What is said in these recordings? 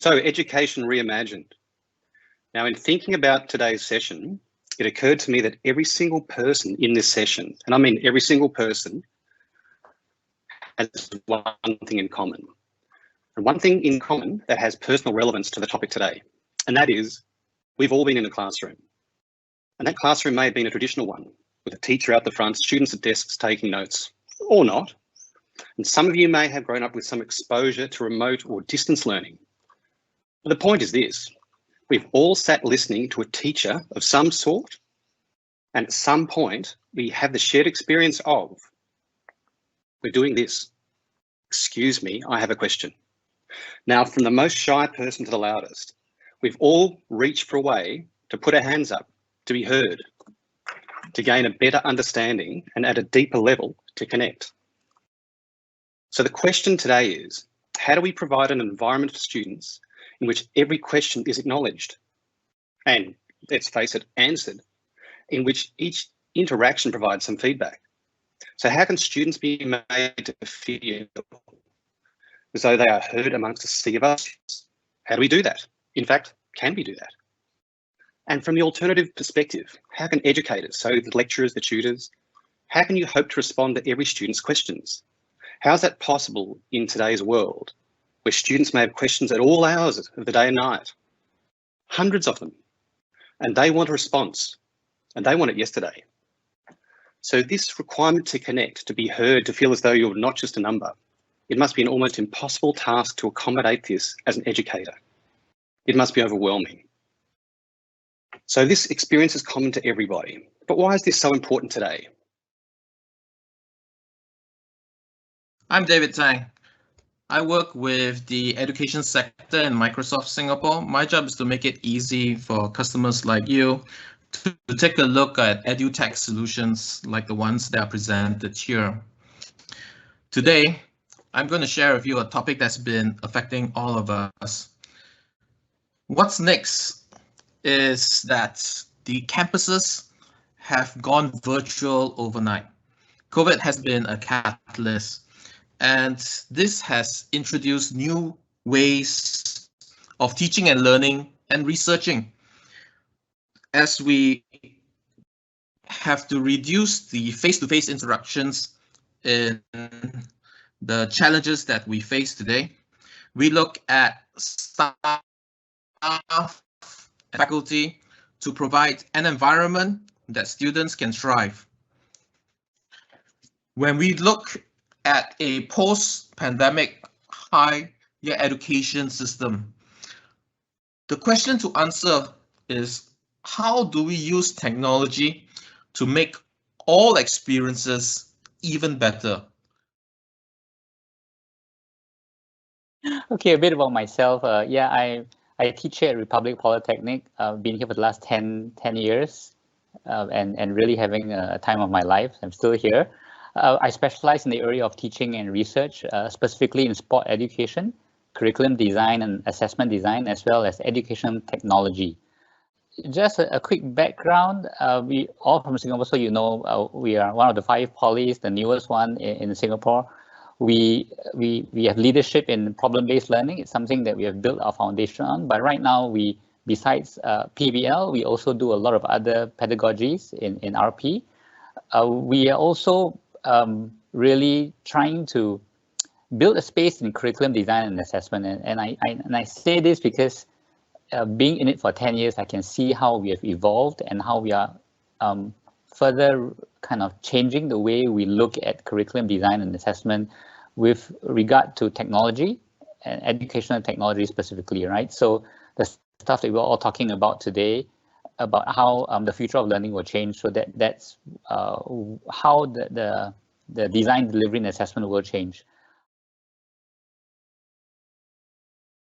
So, Education Reimagined. Now, in thinking about today's session, it occurred to me that every single person in this session, and I mean every single person, has one thing in common. And one thing in common that has personal relevance to the topic today, and that is we've all been in a classroom. And that classroom may have been a traditional one, with a teacher out the front, students at desks taking notes, or not. And some of you may have grown up with some exposure to remote or distance learning. But the point is this: we've all sat listening to a teacher of some sort, and at some point we have the shared experience of, we're doing this. Excuse me, I have a question. Now, from the most shy person to the loudest, we've all reached for a way to put our hands up, to be heard, to gain a better understanding and at a deeper level to connect. So the question today is, how do we provide an environment for students in which every question is acknowledged and, let's face it, answered, in which each interaction provides some feedback? So how can students be made to feel as though they are heard amongst a sea of us? How do we do that? In fact, can we do that? And from the alternative perspective, how can educators, so the lecturers, the tutors, how can you hope to respond to every student's questions? How is that possible in today's world, where students may have questions at all hours of the day and night? Hundreds of them. And they want a response, and they want it yesterday. So this requirement to connect, to be heard, to feel as though you're not just a number, it must be an almost impossible task to accommodate this as an educator. It must be overwhelming. So this experience is common to everybody. But why is this so important today? I'm David Tang. I work with the education sector in Microsoft Singapore. My job is to make it easy for customers like you to take a look at edutech solutions like the ones that are presented here. Today, I'm going to share with you a topic that's been affecting all of us. What's next is that the campuses have gone virtual overnight. COVID has been a catalyst, and this has introduced new ways of teaching and learning and researching. As we have to reduce the face-to-face interactions in the challenges that we face today, we look at staff and faculty to provide an environment that students can thrive. When we look at a post-pandemic higher education system, the question to answer is, how do we use technology to make all experiences even better? Okay, a bit about myself. I teach here at Republic Polytechnic. I've been here for the last 10 years and really having a time of my life. I'm still here. I specialize in the area of teaching and research, specifically in sport education, curriculum design and assessment design, as well as education technology. Just a quick background, we all from Singapore, so you know we are one of the 5 polys, the newest one in Singapore. We have leadership in problem-based learning. It's something that we have built our foundation on. But right now, besides PBL, we also do a lot of other pedagogies in RP. We are also really trying to build a space in curriculum design and assessment. And I say this because being in it for 10 years, I can see how we have evolved and how we are further kind of changing the way we look at curriculum design and assessment with regard to technology and educational technology specifically, right? So the stuff that we're all talking about today, about how the future of learning will change, so that's how the design, delivery, and assessment will change.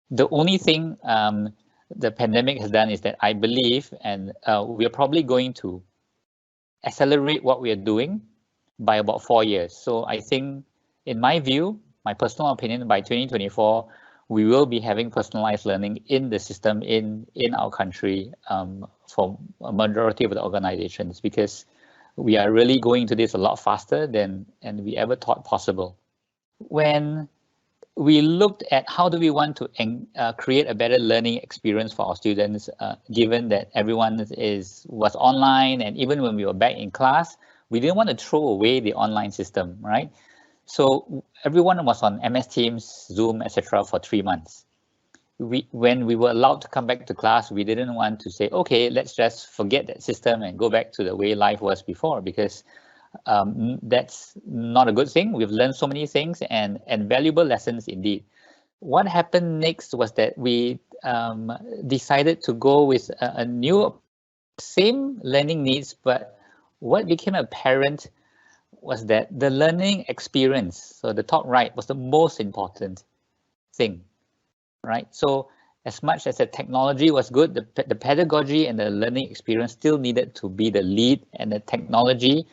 The only thing the pandemic has done is that I believe, and we are probably going to accelerate what we are doing by about 4 years. So I think, in my view, my personal opinion, by 2024, we will be having personalized learning in the system in our country for a majority of the organizations, because we are really going to this a lot faster than we ever thought possible. When we looked at how do we want to create a better learning experience for our students, given that everyone was online, and even when we were back in class, we didn't want to throw away the online system, right? So everyone was on MS Teams, Zoom, etc. for 3 months. When we were allowed to come back to class, we didn't want to say, okay, let's just forget that system and go back to the way life was before, because that's not a good thing. We've learned so many things and valuable lessons indeed. What happened next was that we decided to go with a new, same learning needs, but what became apparent was that the learning experience, so the top right, was the most important thing, right? So as much as the technology was good, the pedagogy and the learning experience still needed to be the lead, and the technology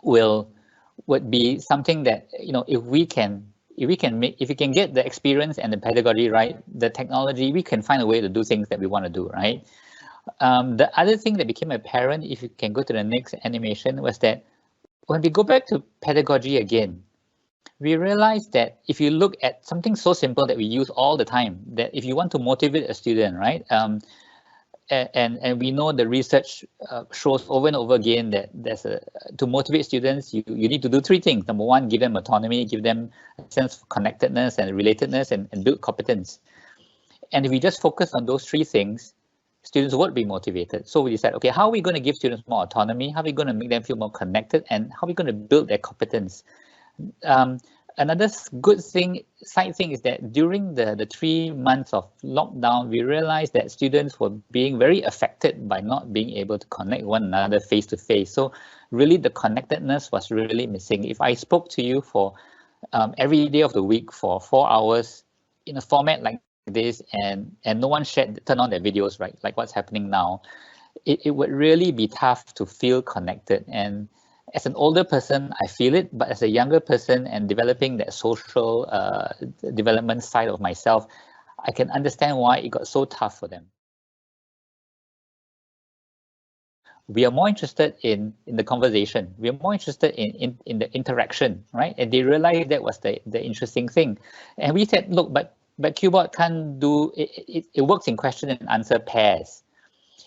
would be something that, you know, if we can get the experience and the pedagogy right, the technology, we can find a way to do things that we want to do, right? The other thing that became apparent, if you can go to the next animation, was that when we go back to pedagogy again, we realized that if you look at something so simple that we use all the time, that if you want to motivate a student, right? And we know the research shows over and over again that to motivate students, you need to do 3 things. Number 1, give them autonomy, give them a sense of connectedness and relatedness, and build competence. And if we just focus on those 3 things, students would be motivated. So we decided, okay, how are we going to give students more autonomy? How are we going to make them feel more connected? And how are we going to build their competence? Another good thing, side thing, is that during the 3 months of lockdown, we realized that students were being very affected by not being able to connect one another face to face. So really the connectedness was really missing. If I spoke to you for every day of the week for 4 hours in a format like this, and no one turned on their videos, right, like what's happening now, it would really be tough to feel connected. And as an older person, I feel it, but as a younger person and developing that social development side of myself, I can understand why it got so tough for them. We are more interested in the conversation. We are more interested in the interaction, right? And they realized that was the interesting thing. And we said, look, but Qbot can't do it. It works in question and answer pairs.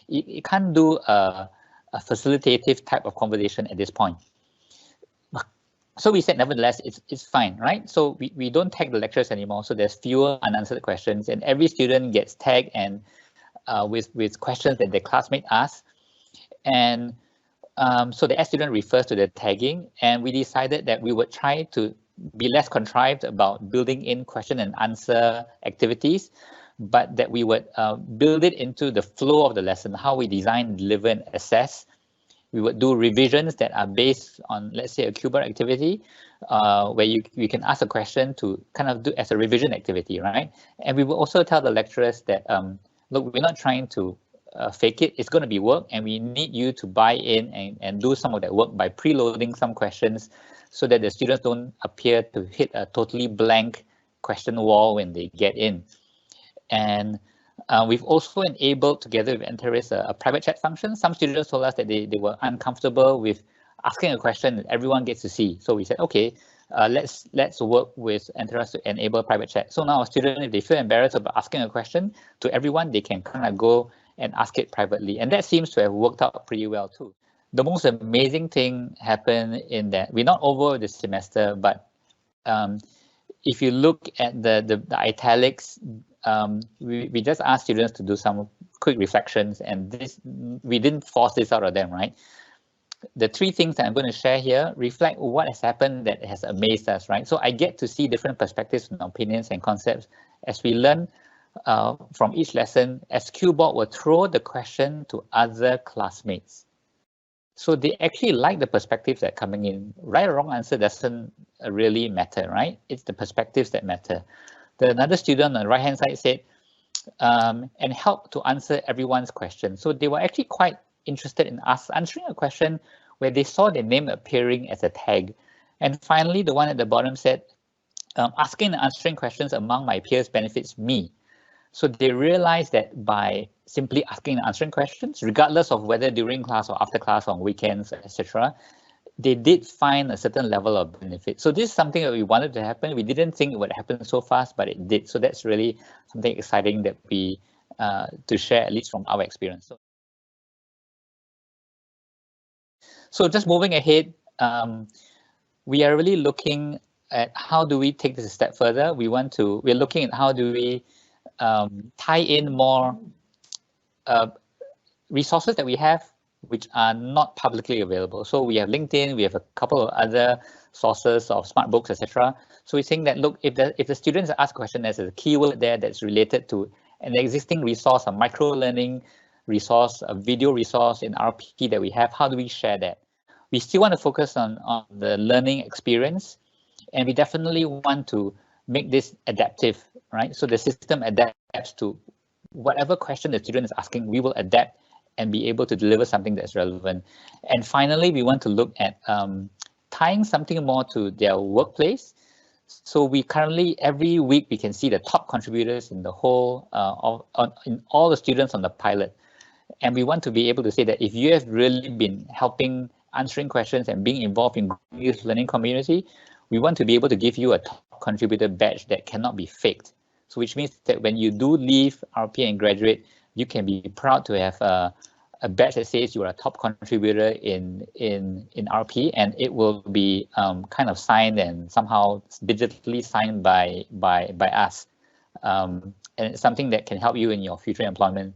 It can't do a facilitative type of conversation at this point. So we said, nevertheless, it's fine, right? So we don't tag the lectures anymore. So there's fewer unanswered questions, and every student gets tagged and with questions that their classmate asks. And so the S student refers to the tagging, and we decided that we would try to be less contrived about building in question and answer activities, but that we would build it into the flow of the lesson, how we design, deliver, and assess. We would do revisions that are based on, let's say, a Qbot activity, where you can ask a question to kind of do as a revision activity, right? And we will also tell the lecturers that, look, we're not trying to fake it. It's going to be work, and we need you to buy in and do some of that work by preloading some questions, so that the students don't appear to hit a totally blank question wall when they get in. And we've also enabled, together with Enteris, a private chat function. Some students told us that they were uncomfortable with asking a question that everyone gets to see. So we said, okay, let's work with Enteris to enable private chat. So now our students, if they feel embarrassed about asking a question to everyone, they can kind of go and ask it privately. And that seems to have worked out pretty well too. The most amazing thing happened in that we're not over the semester, but if you look at the italics, we just asked students to do some quick reflections, and we didn't force this out of them, right? The 3 things that I'm going to share here reflect what has happened that has amazed us, right? So I get to see different perspectives and opinions and concepts as we learn from each lesson, as Qbot will throw the question to other classmates. So they actually like the perspectives that are coming in. Right or wrong answer doesn't really matter, right? It's the perspectives that matter. Another student on the right-hand side said, and help to answer everyone's question. So they were actually quite interested in answering a question where they saw their name appearing as a tag. And finally, the one at the bottom said, asking and answering questions among my peers benefits me. So they realized that by simply asking and answering questions, regardless of whether during class or after class, on weekends, etc., they did find a certain level of benefit. So this is something that we wanted to happen. We didn't think it would happen so fast, but it did. So that's really something exciting that we to share, at least from our experience. So just moving ahead, we are really looking at how do we take this a step further. We're looking at how do we tie in more resources that we have which are not publicly available. So we have LinkedIn, we have a couple of other sources of smart books, etc. So we're saying that, look, if the students ask a question, there's a keyword there that's related to an existing resource, a micro learning resource, a video resource in RP that we have, how do we share that? We still want to focus on the learning experience, and we definitely want to make this adaptive, right? So the system adapts to whatever question the student is asking, we will adapt and be able to deliver something that's relevant. And finally, we want to look at tying something more to their workplace. So we currently, every week, we can see the top contributors in the whole, in all the students on the pilot. And we want to be able to say that if you have really been helping, answering questions and being involved in youth learning community, we want to be able to give you a top contributor badge that cannot be faked. So which means that when you do leave RP and graduate, you can be proud to have a badge that says you are a top contributor in RP, and it will be kind of signed and somehow digitally signed by us. And it's something that can help you in your future employment